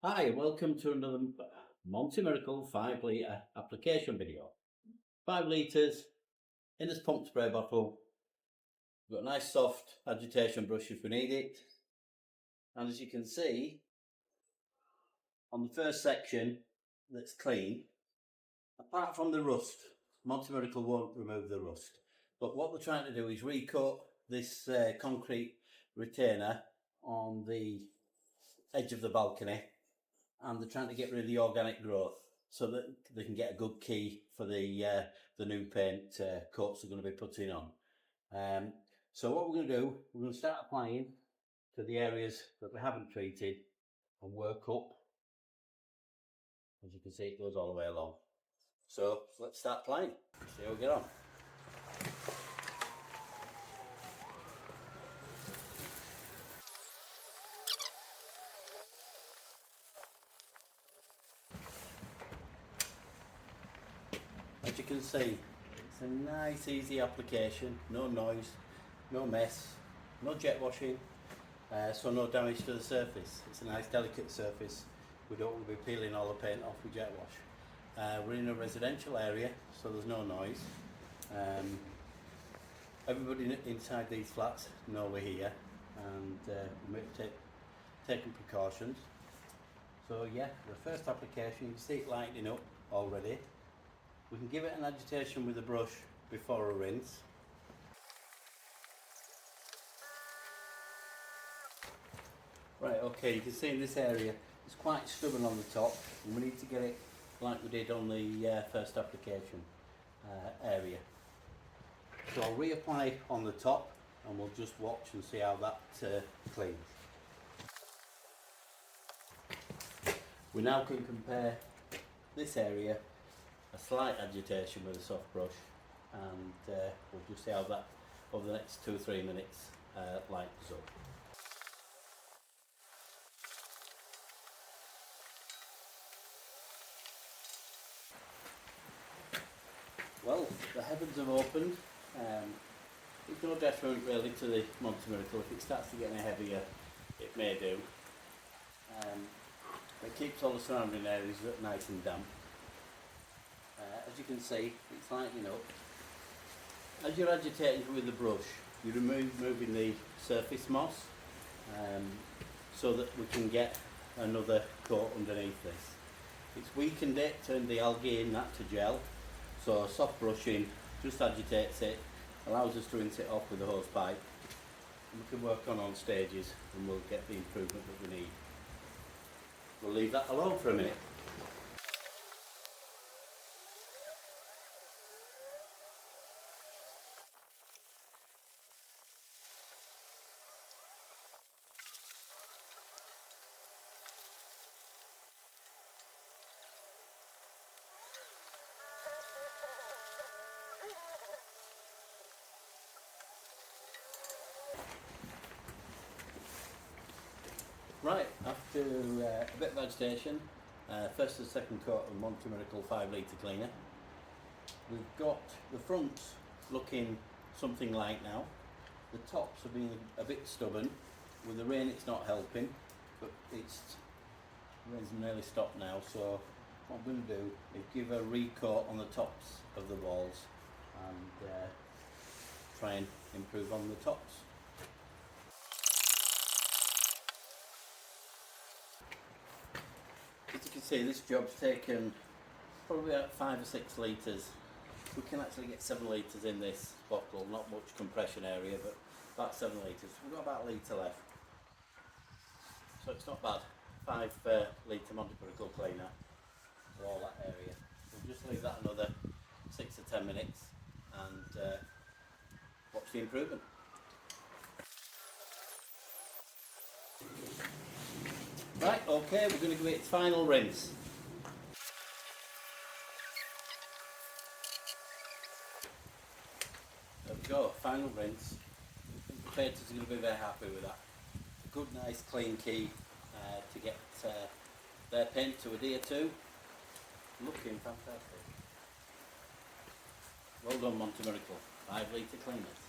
Hi, welcome to another Monty Miracle 5 litre application video. 5 litres in this pump spray bottle. We've got a nice soft agitation brush if we need it. And as you can see, on the first section that's clean, apart from the rust, Monty Miracle won't remove the rust. But what we're trying to do is recoat this concrete retainer on the edge of the balcony, and they're trying to get rid of the organic growth so that they can get a good key for the new paint coats they're going to be putting on. So what we're going to do, we're going to start applying to the areas that we haven't treated and work up. As you can see, it goes all the way along. So let's start applying, see how we get on. As you can see, it's a nice easy application, no noise, no mess, no jet washing, so no damage to the surface. It's a nice delicate surface. We don't want to be peeling all the paint off with jet wash. We're in a residential area, so there's no noise. Everybody inside these flats know we're here, and we're taking precautions. So yeah, the first application, you can see it lightening up already. We can give it an agitation with a brush before a rinse. Right, okay, you can see in this area it's quite stubborn on the top, and we need to get it like we did on the first application area. So I'll reapply on the top and we'll just watch and see how that cleans. We now can compare this area, a slight agitation with a soft brush, and we'll just see how that over the next 2 or 3 minutes lightens up. Well, the heavens have opened. It's no detriment really to the Monty Miracle. If it starts to get any heavier, it may do. It keeps all the surrounding areas nice and damp. As you can see, it's lightening up. As you're agitating with the brush, you're removing the surface moss, so that we can get another coat underneath this. It's weakened it, turned the algae in that to gel, so soft brushing just agitates it, allows us to rinse it off with a hose pipe, and we can work on stages and we'll get the improvement that we need. We'll leave that alone for a minute. Right, after a bit of agitation, first and second coat of Monty Miracle 5 litre cleaner, we've got the fronts looking something like now. The tops have been a bit stubborn. With the rain it's not helping, but the rain's nearly stopped now, so what I'm going to do is give a recoat on the tops of the walls and try and improve on the tops. As you can see, this job's taken probably about 5 or 6 litres. We can actually get 7 litres in this bottle, not much compression area, but about 7 litres. We've got about a litre left, so it's not bad. 5 litre Monty Miracle cleaner for all that area. We'll just leave that another 6 or 10 minutes and watch the improvement. Right, okay, we're going to give it its final rinse. There we go, final rinse. The painters are going to be very happy with that. A good, nice, clean key to get their paint to adhere to. Looking fantastic. Well done, Monty Miracle. 5 litre cleaners.